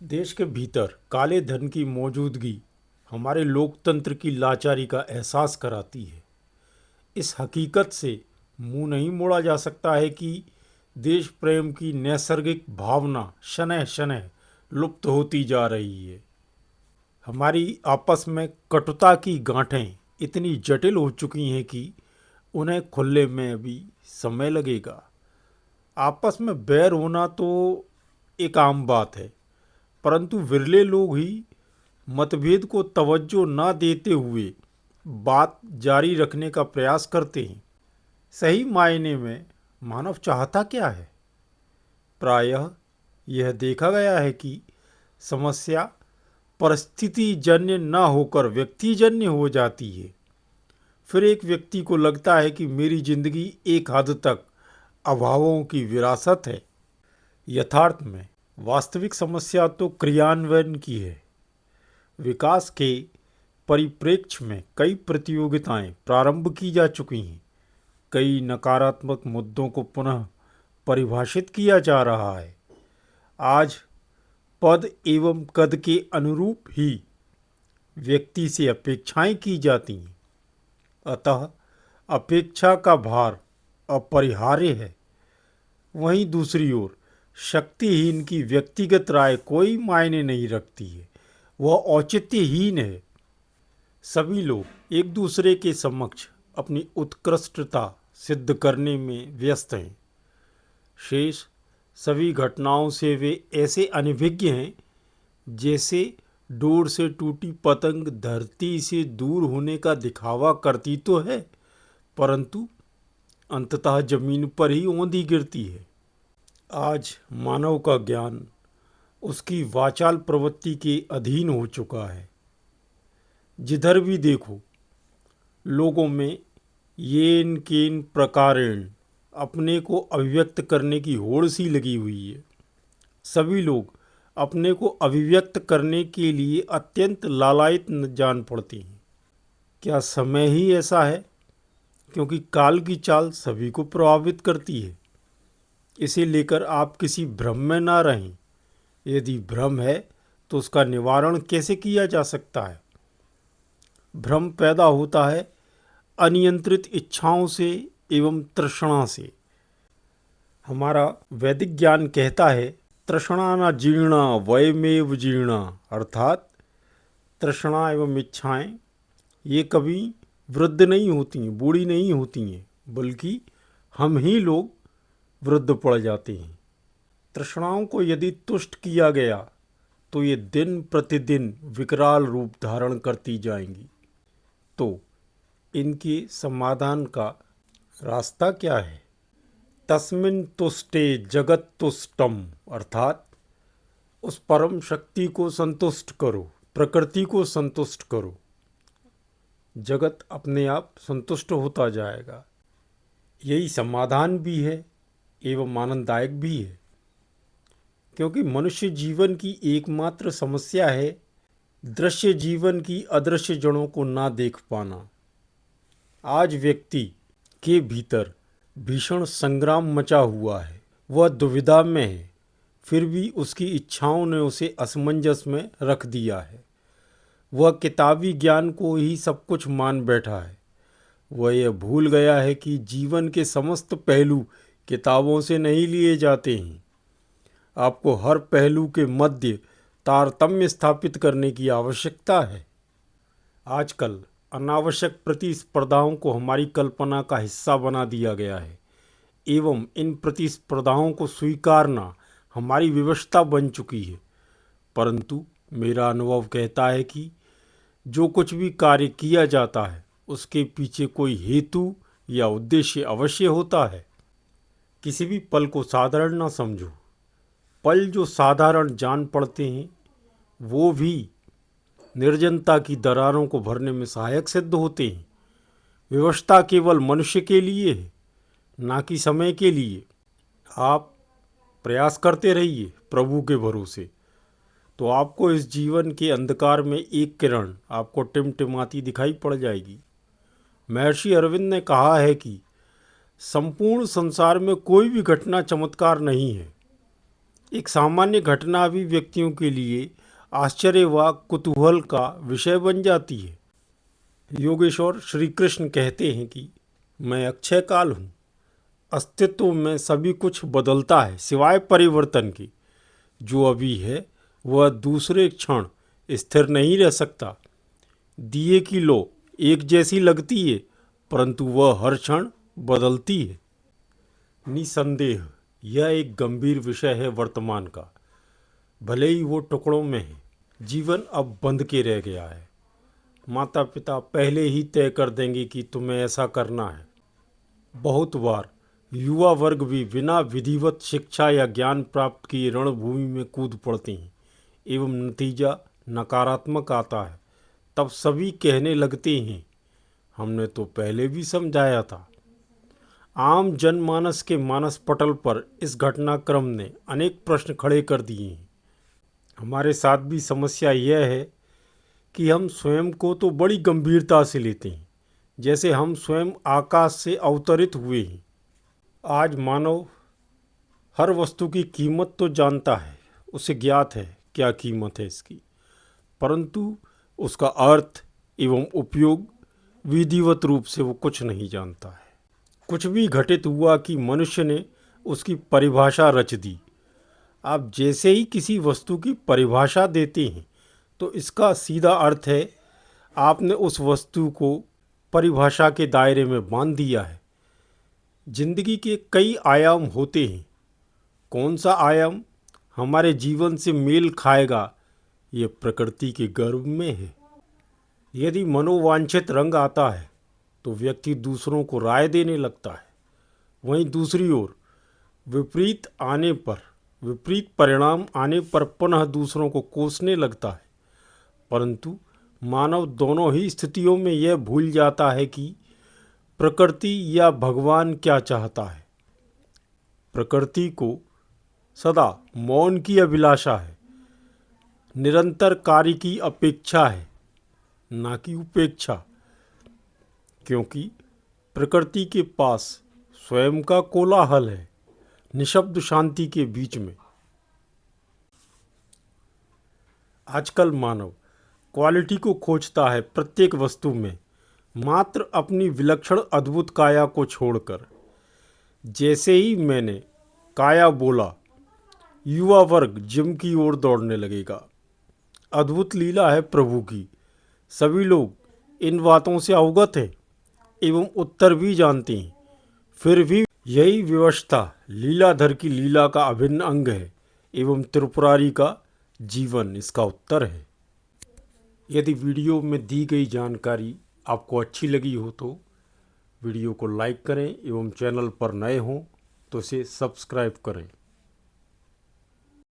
देश के भीतर काले धन की मौजूदगी हमारे लोकतंत्र की लाचारी का एहसास कराती है। इस हकीकत से मुंह नहीं मोड़ा जा सकता है कि देश प्रेम की नैसर्गिक भावना शनह शनह लुप्त होती जा रही है। हमारी आपस में कटुता की गांठें इतनी जटिल हो चुकी हैं कि उन्हें खुलने में भी समय लगेगा। आपस में बैर होना तो एक आम बात है, परंतु विरले लोग ही मतभेद को तवज्जो ना देते हुए बात जारी रखने का प्रयास करते हैं। सही मायने में मानव चाहता क्या है? प्रायः यह देखा गया है कि समस्या परिस्थिति जन्य न होकर व्यक्तिजन्य हो जाती है। फिर एक व्यक्ति को लगता है कि मेरी जिंदगी एक हद तक अभावों की विरासत है। यथार्थ में वास्तविक समस्या तो क्रियान्वयन की है। विकास के परिप्रेक्ष्य में कई प्रतियोगिताएं प्रारंभ की जा चुकी हैं। कई नकारात्मक मुद्दों को पुनः परिभाषित किया जा रहा है। आज पद एवं कद के अनुरूप ही व्यक्ति से अपेक्षाएं की जाती हैं। अतः अपेक्षा का भार अपरिहार्य है। वहीं दूसरी ओर शक्तिहीन की व्यक्तिगत राय कोई मायने नहीं रखती है, वह औचित्यहीन है। सभी लोग एक दूसरे के समक्ष अपनी उत्कृष्टता सिद्ध करने में व्यस्त हैं। शेष सभी घटनाओं से वे ऐसे अनभिज्ञ हैं जैसे डोर से टूटी पतंग धरती से दूर होने का दिखावा करती तो है, परंतु अंततः जमीन पर ही औंधी गिरती है। आज मानव का ज्ञान उसकी वाचाल प्रवृत्ति के अधीन हो चुका है। जिधर भी देखो लोगों में येन केन प्रकारेण अपने को अभिव्यक्त करने की होड़ सी लगी हुई है। सभी लोग अपने को अभिव्यक्त करने के लिए अत्यंत लालायित जान पड़ते हैं। क्या समय ही ऐसा है? क्योंकि काल की चाल सभी को प्रभावित करती है। इसे लेकर आप किसी भ्रम में ना रहें। यदि भ्रम है तो उसका निवारण कैसे किया जा सकता है? भ्रम पैदा होता है अनियंत्रित इच्छाओं से एवं तृष्णा से। हमारा वैदिक ज्ञान कहता है तृष्णा न जीर्णा वयमेव जीर्णा, अर्थात तृष्णा एवं इच्छाएं ये कभी वृद्ध नहीं होती, बूढ़ी नहीं होती हैं, बल्कि हम ही लोग वृद्ध पड़ जाते हैं। तृष्णाओं को यदि तुष्ट किया गया तो ये दिन प्रतिदिन विकराल रूप धारण करती जाएंगी। तो इनके समाधान का रास्ता क्या है? तस्मिन् तुष्टे जगत तुष्टम, अर्थात उस परम शक्ति को संतुष्ट करो, प्रकृति को संतुष्ट करो, जगत अपने आप संतुष्ट होता जाएगा। यही समाधान भी है एवं आनंददायक भी है, क्योंकि मनुष्य जीवन की एकमात्र समस्या है दृश्य जीवन की अदृश्य जड़ों को ना देख पाना। आज व्यक्ति के भीतर भीषण संग्राम मचा हुआ है। वह दुविधा में है, फिर भी उसकी इच्छाओं ने उसे असमंजस में रख दिया है। वह किताबी ज्ञान को ही सब कुछ मान बैठा है। वह यह भूल गया है कि जीवन के समस्त पहलू किताबों से नहीं लिए जाते हैं। आपको हर पहलू के मध्य तारतम्य स्थापित करने की आवश्यकता है। आजकल अनावश्यक प्रतिस्पर्धाओं को हमारी कल्पना का हिस्सा बना दिया गया है एवं इन प्रतिस्पर्धाओं को स्वीकारना हमारी विवशता बन चुकी है। परंतु मेरा अनुभव कहता है कि जो कुछ भी कार्य किया जाता है उसके पीछे कोई हेतु या उद्देश्य अवश्य होता है। किसी भी पल को साधारण ना समझो। पल जो साधारण जान पड़ते हैं वो भी निर्जनता की दरारों को भरने में सहायक सिद्ध होते हैं। विवशता केवल मनुष्य के लिए है, ना कि समय के लिए। आप प्रयास करते रहिए प्रभु के भरोसे, तो आपको इस जीवन के अंधकार में एक किरण आपको टिमटिमाती दिखाई पड़ जाएगी। महर्षि अरविंद ने कहा है कि संपूर्ण संसार में कोई भी घटना चमत्कार नहीं है। एक सामान्य घटना भी व्यक्तियों के लिए आश्चर्य व कुतूहल का विषय बन जाती है। योगेश्वर श्री कृष्ण कहते हैं कि मैं अक्षय काल हूँ। अस्तित्व में सभी कुछ बदलता है सिवाय परिवर्तन के। जो अभी है वह दूसरे क्षण स्थिर नहीं रह सकता। दिए की लो एक जैसी लगती है, परंतु वह हर क्षण बदलती है। निसंदेह यह एक गंभीर विषय है वर्तमान का। भले ही वो टुकड़ों में है, जीवन अब बंध के रह गया है। माता पिता पहले ही तय कर देंगे कि तुम्हें ऐसा करना है। बहुत बार युवा वर्ग भी बिना विधिवत शिक्षा या ज्ञान प्राप्त किए रणभूमि में कूद पड़ते हैं एवं नतीजा नकारात्मक आता है। तब सभी कहने लगते हैं, हमने तो पहले भी समझाया था। आम जनमानस के मानस पटल पर इस घटनाक्रम ने अनेक प्रश्न खड़े कर दिए हैं। हमारे साथ भी समस्या यह है कि हम स्वयं को तो बड़ी गंभीरता से लेते हैं, जैसे हम स्वयं आकाश से अवतरित हुए हैं। आज मानव हर वस्तु की कीमत तो जानता है, उसे ज्ञात है क्या कीमत है इसकी, परंतु उसका अर्थ एवं उपयोग विधिवत रूप से वो कुछ नहीं जानता है। कुछ भी घटित हुआ कि मनुष्य ने उसकी परिभाषा रच दी। आप जैसे ही किसी वस्तु की परिभाषा देते हैं तो इसका सीधा अर्थ है आपने उस वस्तु को परिभाषा के दायरे में बांध दिया है। जिंदगी के कई आयाम होते हैं। कौन सा आयाम हमारे जीवन से मेल खाएगा, ये प्रकृति के गर्भ में है। यदि मनोवांछित रंग आता है तो व्यक्ति दूसरों को राय देने लगता है। वहीं दूसरी ओर विपरीत परिणाम आने पर पुनः दूसरों को कोसने लगता है। परंतु मानव दोनों ही स्थितियों में यह भूल जाता है कि प्रकृति या भगवान क्या चाहता है। प्रकृति को सदा मौन की अभिलाषा है, निरंतर कार्य की अपेक्षा है, ना कि उपेक्षा। क्योंकि प्रकृति के पास स्वयं का कोलाहल है, निशब्द शांति के बीच में। आजकल मानव क्वालिटी को खोजता है प्रत्येक वस्तु में, मात्र अपनी विलक्षण अद्भुत काया को छोड़कर। जैसे ही मैंने काया बोला, युवा वर्ग जिम की ओर दौड़ने लगेगा। अद्भुत लीला है प्रभु की। सभी लोग इन बातों से अवगत हैं एवं उत्तर भी जानते हैं। फिर भी यही व्यवस्था लीलाधर की लीला का अभिन्न अंग है एवं त्रिपुरारी का जीवन इसका उत्तर है। यदि वीडियो में दी गई जानकारी आपको अच्छी लगी हो तो वीडियो को लाइक करें एवं चैनल पर नए हों तो इसे सब्सक्राइब करें।